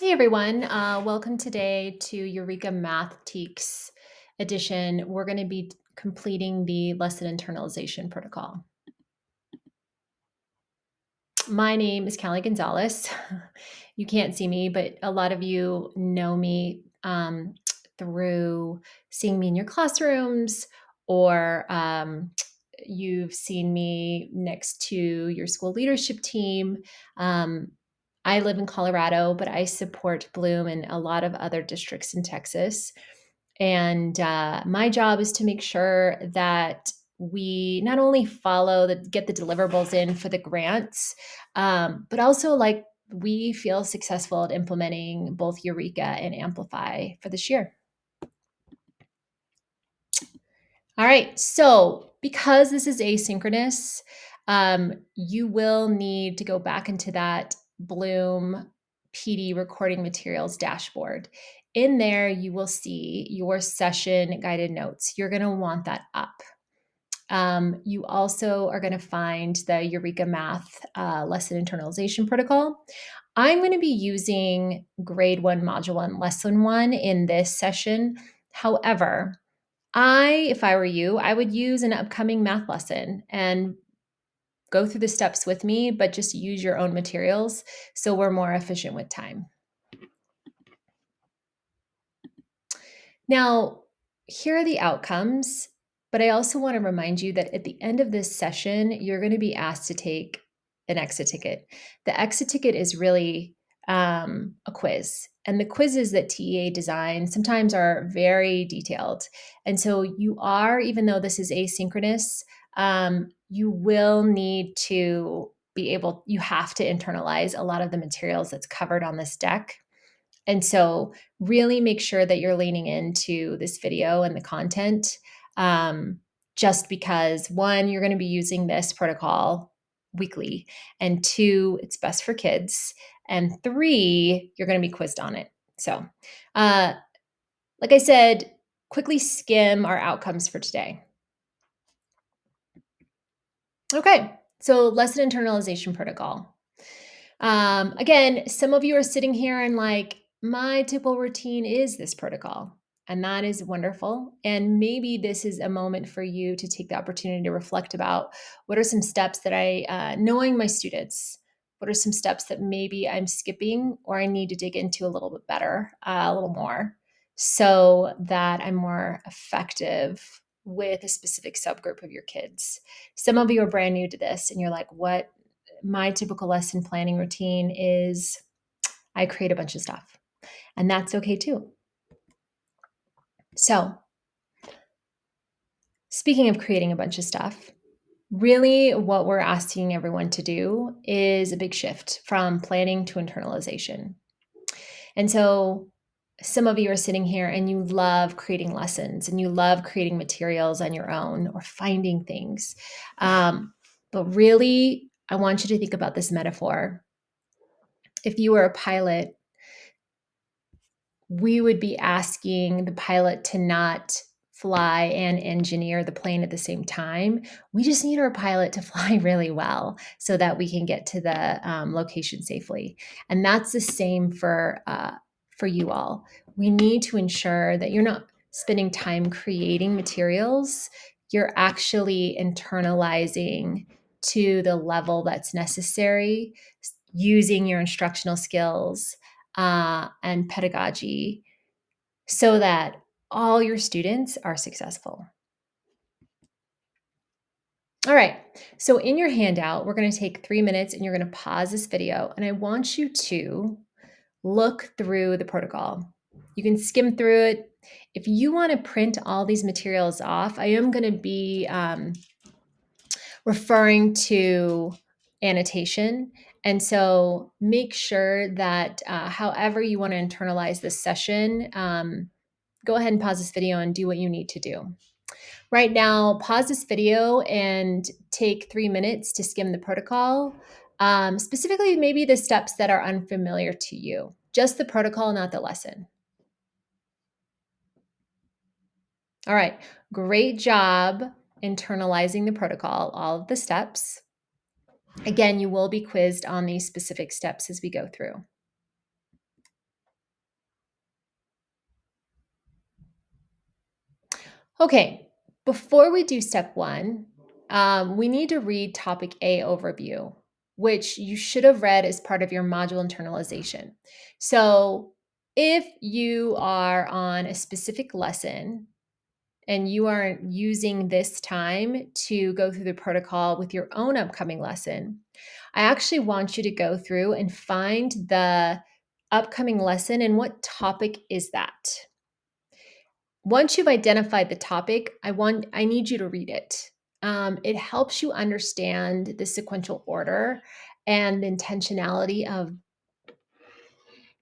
Hey everyone, welcome today to Eureka Math Teaks edition. We're going to be completing the lesson internalization protocol. My name is Callie Gonzalez. You can't see me, but a lot of you know me through seeing me in your classrooms or you've seen me next to your school leadership team. Um, I live in Colorado, but I support Bloom and a lot of other districts in Texas. And my job is to make sure that we not only get the deliverables in for the grants, but also like we feel successful at implementing both Eureka and Amplify for this year. All right, so because this is asynchronous, you will need to go back into that Bloom PD recording materials dashboard. In there, you will see your session guided notes. You're going to want that up. You also are going to find the Eureka Math lesson internalization protocol. I'm going to be using grade 1, module 1, lesson 1 in this session. However, if I were you, I would use an upcoming math lesson and go through the steps with me, but just use your own materials so we're more efficient with time. Now, here are the outcomes, but I also want to remind you that at the end of this session, you're going to be asked to take an exit ticket. The exit ticket is really a quiz. And the quizzes that TEA designs sometimes are very detailed. And so even though this is asynchronous, you will need to you have to internalize a lot of the materials that's covered on this deck. And so really make sure that you're leaning into this video and the content, just because one, you're going to be using this protocol weekly, and two, it's best for kids, and three, you're going to be quizzed on it. So, like I said, quickly skim our outcomes for today. Okay, so lesson internalization protocol. Again, some of you are sitting here and like, my typical routine is this protocol. And that is wonderful. And maybe this is a moment for you to take the opportunity to reflect about what are some steps that knowing my students, what are some steps that maybe I'm skipping or I need to dig into a little bit better, a little more, so that I'm more effective with a specific subgroup of your kids. Some of you are brand new to this and you're like, what? My typical lesson planning routine is I create a bunch of stuff, and that's okay too. So, speaking of creating a bunch of stuff, really what we're asking everyone to do is a big shift from planning to internalization. And so, some of you are sitting here and you love creating lessons and you love creating materials on your own or finding things. But really, I want you to think about this metaphor. If you were a pilot, we would be asking the pilot to not fly and engineer the plane at the same time. We just need our pilot to fly really well so that we can get to the location safely. And that's the same for you all. We need to ensure that you're not spending time creating materials. You're actually internalizing to the level that's necessary, using your instructional skills and pedagogy so that all your students are successful. All right, so in your handout, we're going to take 3 minutes and you're going to pause this video, and I want you to look through the protocol. You can skim through it. If you want to print all these materials off, I am going to be referring to annotation. And so make sure that however you want to internalize this session, go ahead and pause this video and do what you need to do. Right now, pause this video and take 3 minutes to skim the protocol, specifically maybe the steps that are unfamiliar to you, just the protocol, not the lesson. All right, great job internalizing the protocol, all of the steps. Again, you will be quizzed on these specific steps as we go through. Okay, before we do step one, we need to read topic A overview, which you should have read as part of your module internalization. So if you are on a specific lesson and you are using this time to go through the protocol with your own upcoming lesson, I actually want you to go through and find the upcoming lesson and what topic is that. Once you've identified the topic, I need you to read it. It helps you understand the sequential order and the intentionality of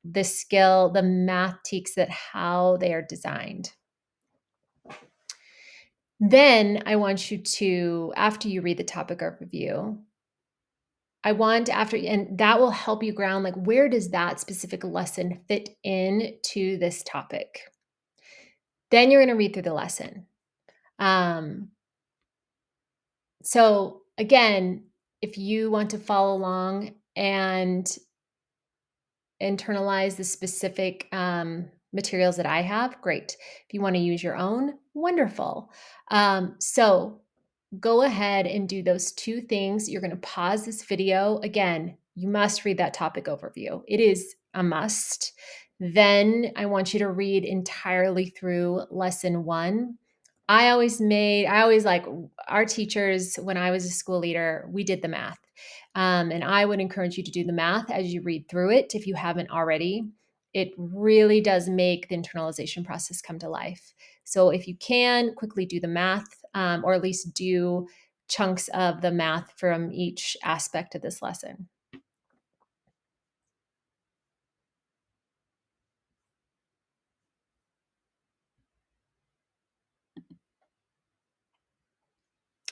the skill, the math teaks that how they are designed. Then I want you to, after you read the topic overview, and that will help you ground like where does that specific lesson fit in to this topic. Then you're going to read through the lesson. So again, if you want to follow along and internalize the specific materials that I have, great. If you want to use your own, wonderful. So go ahead and do those two things. You're going to pause this video. Again, you must read that topic overview. It is a must. Then I want you to read entirely through lesson one. I always like our teachers when I was a school leader, we did the math. And I would encourage you to do the math as you read through it if you haven't already. It really does make the internalization process come to life. So if you can, quickly do the math, or at least do chunks of the math from each aspect of this lesson.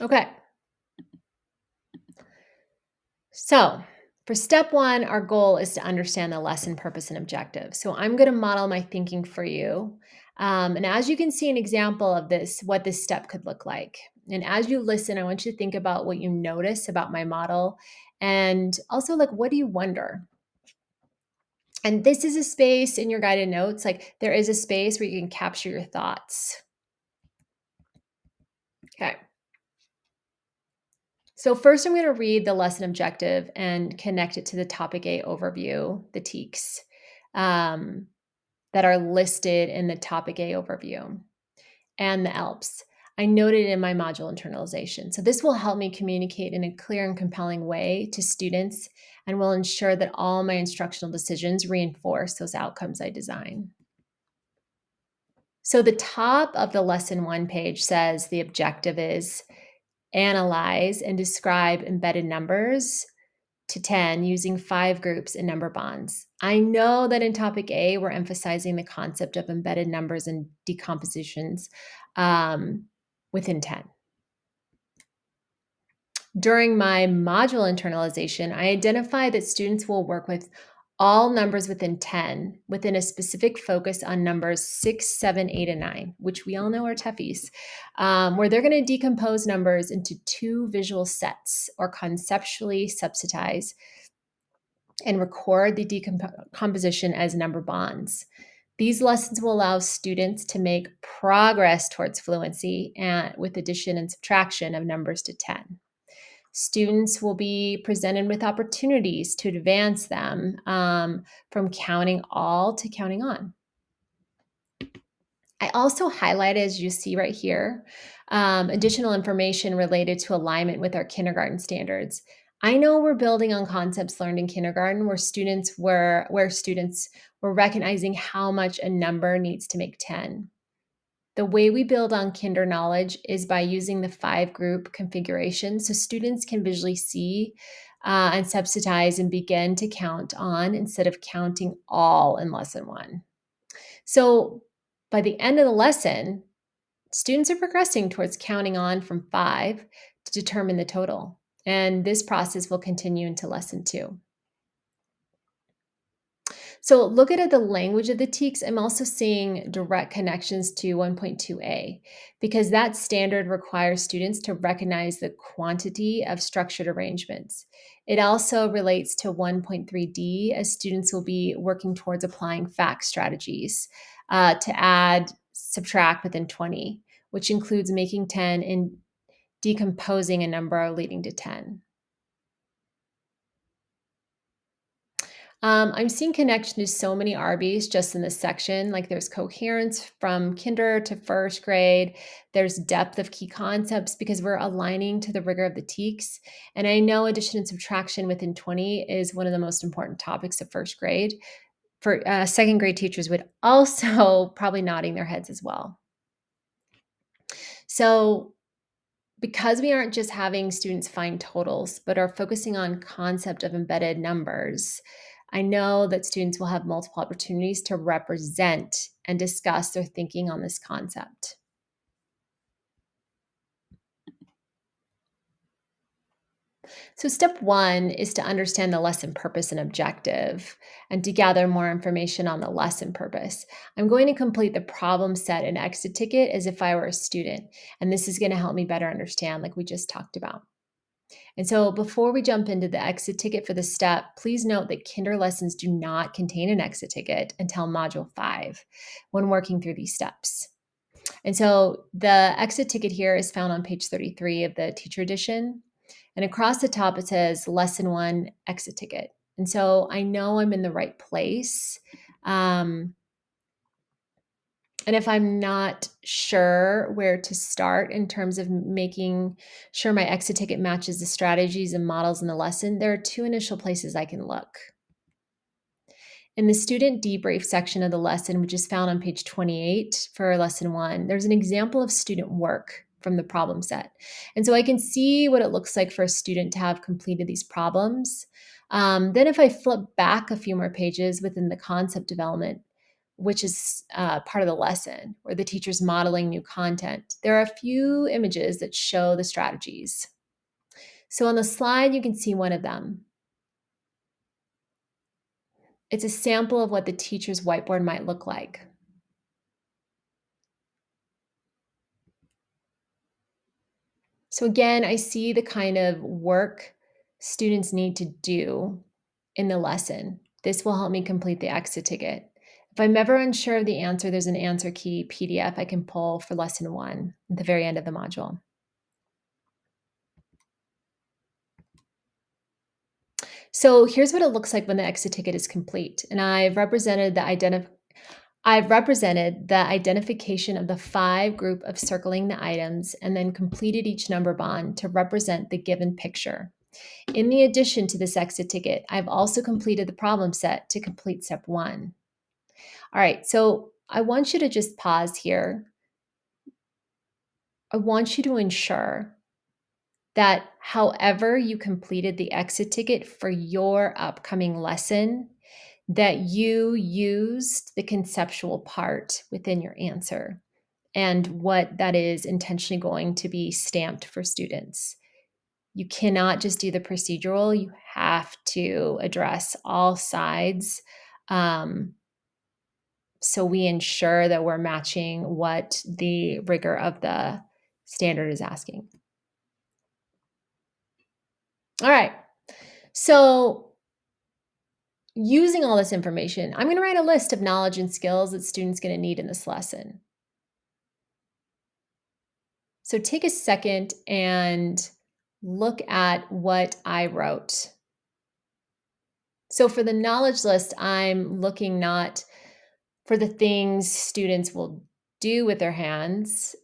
Okay. So for step one, our goal is to understand the lesson purpose and objective. So I'm going to model my thinking for you. And as you can see an example of this, what this step could look like. And as you listen, I want you to think about what you notice about my model. And also, like, what do you wonder? And this is a space in your guided notes, like, there is a space where you can capture your thoughts. Okay. So first, I'm going to read the lesson objective and connect it to the topic A overview, the TEKS, that are listed in the topic A overview, and the ELPs. I noted in my module internalization. So this will help me communicate in a clear and compelling way to students and will ensure that all my instructional decisions reinforce those outcomes I design. So the top of the lesson one page says the objective is analyze and describe embedded numbers to 10 using 5 groups and number bonds. I know that in topic A, we're emphasizing the concept of embedded numbers and decompositions within 10. During my module internalization, I identified that students will work with all numbers within 10 within a specific focus on numbers 6, 7, 8, and 9, which we all know are toughies, where they're going to decompose numbers into 2 visual sets or conceptually subsitize and record the decomposition as number bonds. These lessons will allow students to make progress towards fluency and with addition and subtraction of numbers to 10. Students will be presented with opportunities to advance them from counting all to counting on. I also highlighted, as you see right here, additional information related to alignment with our kindergarten standards. I know we're building on concepts learned in kindergarten where students were recognizing how much a number needs to make 10. The way we build on kinder knowledge is by using the 5-group configuration so students can visually see and subsitize and begin to count on instead of counting all in lesson one. So by the end of the lesson, students are progressing towards counting on from 5 to determine the total. And this process will continue into lesson 2. So looking at the language of the TEKS, I'm also seeing direct connections to 1.2a because that standard requires students to recognize the quantity of structured arrangements. It also relates to 1.3d as students will be working towards applying fact strategies to add, subtract within 20, which includes making 10 and decomposing a number leading to 10. I'm seeing connection to so many RBs just in this section. Like there's coherence from kinder to first grade. There's depth of key concepts because we're aligning to the rigor of the TEKS. And I know addition and subtraction within 20 is one of the most important topics of first grade. For second grade teachers would also probably nodding their heads as well. So because we aren't just having students find totals, but are focusing on concept of embedded numbers, I know that students will have multiple opportunities to represent and discuss their thinking on this concept. So step one is to understand the lesson purpose and objective and to gather more information on the lesson purpose. I'm going to complete the problem set and exit ticket as if I were a student, and this is going to help me better understand like we just talked about. And so before we jump into the exit ticket for the step, please note that kinder lessons do not contain an exit ticket until module 5 when working through these steps. And so the exit ticket here is found on page 33 of the teacher edition. And across the top, it says lesson 1 exit ticket. And so I know I'm in the right place. And if I'm not sure where to start in terms of making sure my exit ticket matches the strategies and models in the lesson, there are 2 initial places I can look. In the student debrief section of the lesson, which is found on page 28 for lesson 1, there's an example of student work from the problem set. And so I can see what it looks like for a student to have completed these problems. Then if I flip back a few more pages within the concept development, which is part of the lesson where the teacher's modeling new content, there are a few images that show the strategies. So on the slide, you can see one of them. It's a sample of what the teacher's whiteboard might look like. So again, I see the kind of work students need to do in the lesson. This will help me complete the exit ticket. If I'm ever unsure of the answer, there's an answer key PDF I can pull for lesson 1 at the very end of the module. So here's what it looks like when the exit ticket is complete. And I've represented the identification of the 5 group of circling the items and then completed each number bond to represent the given picture. In the addition to this exit ticket, I've also completed the problem set to complete step 1. All right, so I want you to just pause here. I want you to ensure that however you completed the exit ticket for your upcoming lesson, that you used the conceptual part within your answer and what that is intentionally going to be stamped for students. You cannot just do the procedural, you have to address all sides. So we ensure that we're matching what the rigor of the standard is asking. All right. So using all this information, I'm going to write a list of knowledge and skills that students going to need in this lesson. So take a second and look at what I wrote. So for the knowledge list, I'm looking not for the things students will do with their hands.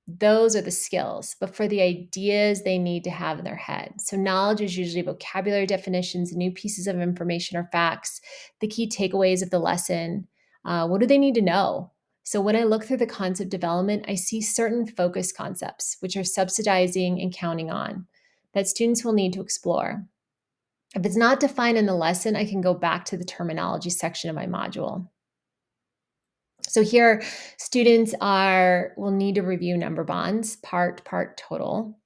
Those are the skills, but for the ideas they need to have in their head. So knowledge is usually vocabulary definitions, new pieces of information or facts, the key takeaways of the lesson. What do they need to know? So when I look through the concept development, I see certain focus concepts, which are subsidizing and counting on, that students will need to explore. If it's not defined in the lesson, I can go back to the terminology section of my module. So here, students will need to review number bonds, part, total,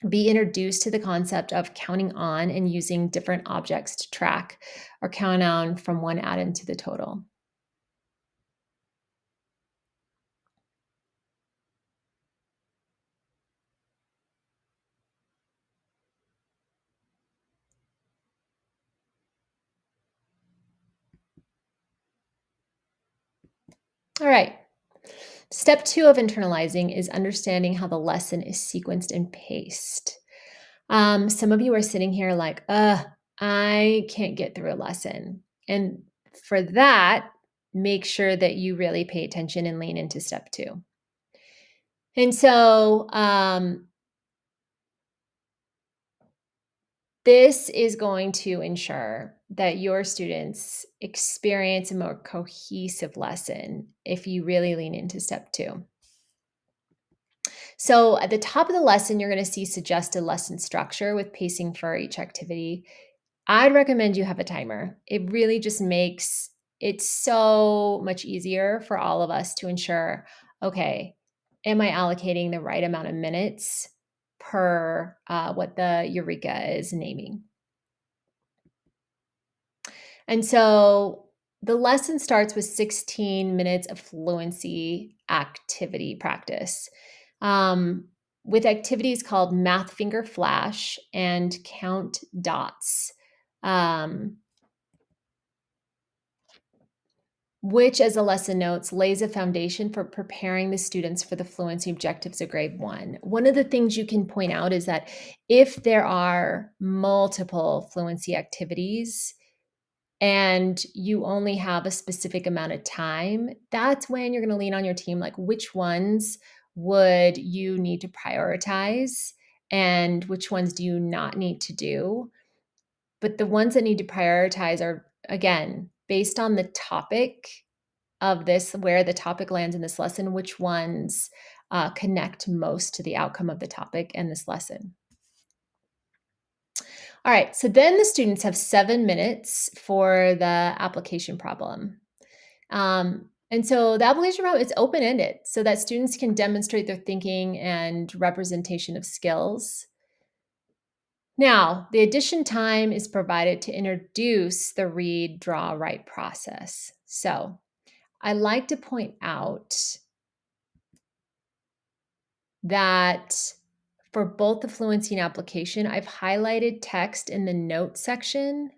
be introduced to the concept of counting on and using different objects to track or count on from one addend to the total. All right. Step 2 of internalizing is understanding how the lesson is sequenced and paced. Some of you are sitting here like, I can't get through a lesson. And for that, make sure that you really pay attention and lean into step 2. And so, this is going to ensure that your students experience a more cohesive lesson if you really lean into step 2. So, at the top of the lesson, you're going to see suggested lesson structure with pacing for each activity. I'd recommend you have a timer. It really just makes it so much easier for all of us to ensure, okay, am I allocating the right amount of minutes per what the Eureka is naming? And so the lesson starts with 16 minutes of fluency activity practice, um, with activities called Math Finger Flash and Count Dots, um, which, as the lesson notes, lays a foundation for preparing the students for the fluency objectives of grade 1. One of the things you can point out is that if there are multiple fluency activities, and you only have a specific amount of time, that's when you're gonna lean on your team, like, which ones would you need to prioritize and which ones do you not need to do? But the ones that need to prioritize are, again, based on the topic of this, where the topic lands in this lesson, which ones, connect most to the outcome of the topic and this lesson. All right, so then the students have 7 minutes for the application problem. And so the application problem is open-ended so that students can demonstrate their thinking and representation of skills. Now, the addition time is provided to introduce the read, draw, write process. So I like to point out that for both the fluency and application, I've highlighted text in the notes section.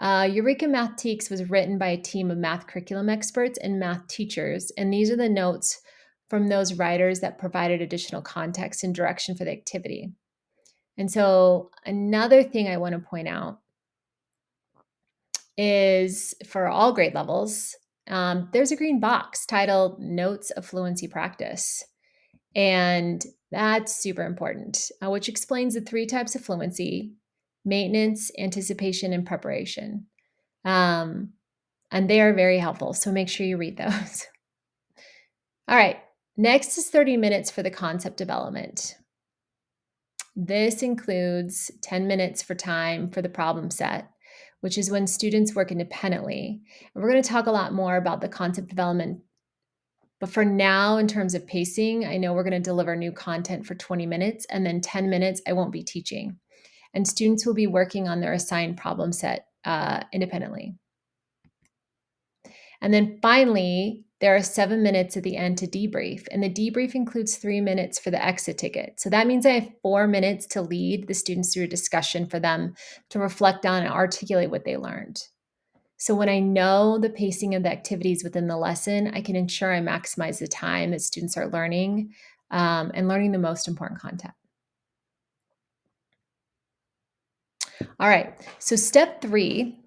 Eureka Mathetiques was written by a team of math curriculum experts and math teachers, and these are the notes from those writers that provided additional context and direction for the activity. And so, another thing I want to point out is for all grade levels, there's a green box titled Notes of Fluency Practice. And that's super important, which explains the 3 types of fluency: maintenance, anticipation, and preparation. Um, and they are very helpful. So make sure you read those. All right. Next is 30 minutes for the concept development. This includes 10 minutes for time for the problem set, which is when students work independently. And we're going to talk a lot more about the concept development. But for now, in terms of pacing, I know we're going to deliver new content for 20 minutes, and then 10 minutes I won't be teaching. And students will be working on their assigned problem set independently. And then finally, there are 7 minutes at the end to debrief, and the debrief includes 3 minutes for the exit ticket. So that means I have 4 minutes to lead the students through a discussion for them to reflect on and articulate what they learned. So when I know the pacing of the activities within the lesson, I can ensure I maximize the time that students are learning and learning the most important content. All right, so step 3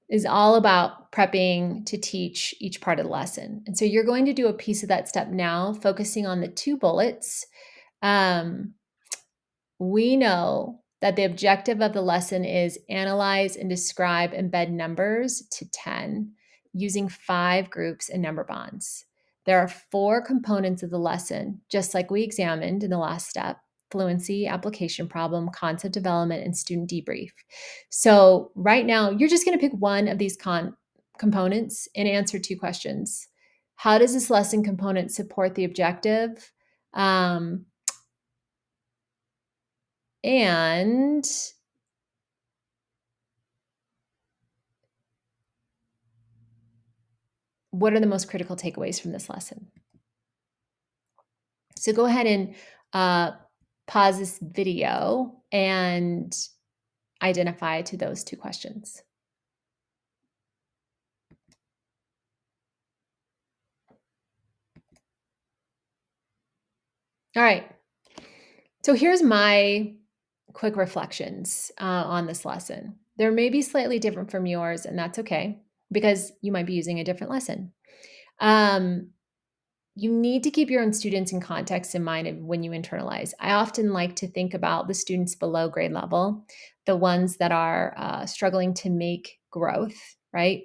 is all about prepping to teach each part of the lesson. And so you're going to do a piece of that step now, focusing on the 2 bullets. Um, we know that the objective of the lesson is analyze and describe embed numbers to 10 using 5 groups and number bonds. There are 4 components of the lesson, just like we examined in the last step: fluency, application problem, concept development, and student debrief. So right now, you're just going to pick one of these components and answer 2 questions. How does this lesson component support the objective? Um, and what are the most critical takeaways from this lesson? So go ahead and uh, pause this video and identify to those 2 questions. All right. So here's my quick reflections on this lesson. They're maybe slightly different from yours, and that's okay because you might be using a different lesson. Um, you need to keep your own students in context in mind when you internalize. I often like to think about the students below grade level, the ones that are struggling to make growth, right?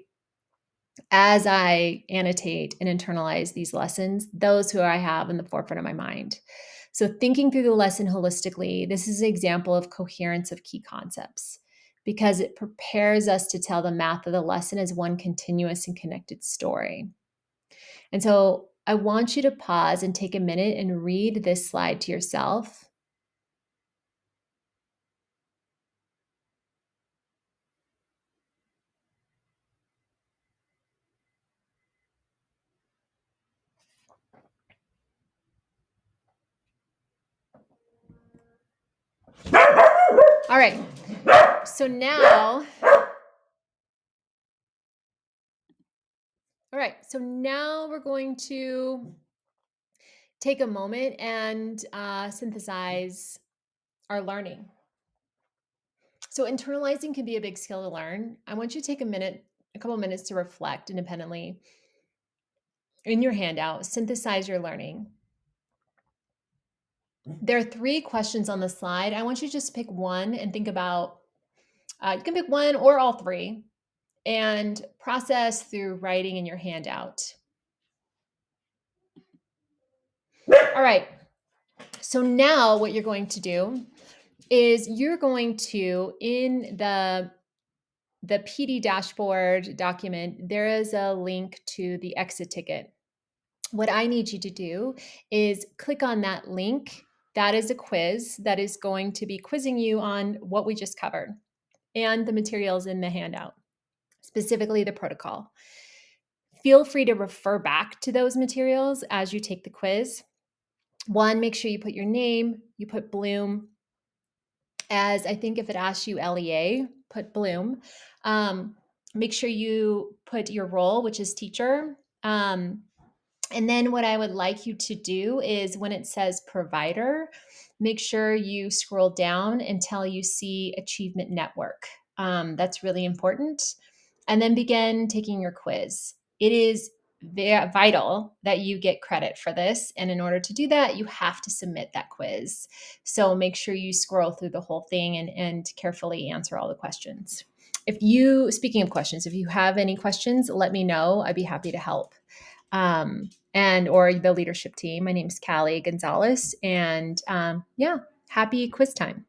As I annotate and internalize these lessons, those who I have in the forefront of my mind. So, thinking through the lesson holistically, this is an example of coherence of key concepts because it prepares us to tell the math of the lesson as one continuous and connected story. And so, I want you to pause and take a minute and read this slide to yourself. All right. So now, all right. So now we're going to take a moment and synthesize our learning. So, internalizing can be a big skill to learn. I want you to take a couple minutes to reflect independently in your handout, synthesize your learning. There are three questions on the slide. I want you to just pick one and think about, you can pick one or all three and process through writing in your handout. All right. So, now what you're going to do is you're going to, in the PD dashboard document, there is a link to the exit ticket. What I need you to do is click on that link. That is a quiz that is going to be quizzing you on what we just covered and the materials in the handout, specifically the protocol. Feel free to refer back to those materials as you take the quiz. One, make sure you put your name, you put Bloom, as I think if it asks you LEA, put Bloom. Make sure you put your role, which is teacher. And then what I would like you to do is when it says provider, make sure you scroll down until you see achievement network. That's really important. And then begin taking your quiz. It is vital that you get credit for this. And in order to do that, you have to submit that quiz. So make sure you scroll through the whole thing and carefully answer all the questions. Speaking of questions, if you have any questions, let me know. I'd be happy to help. And or the leadership team. My name is Callie Gonzalez, and yeah, happy quiz time.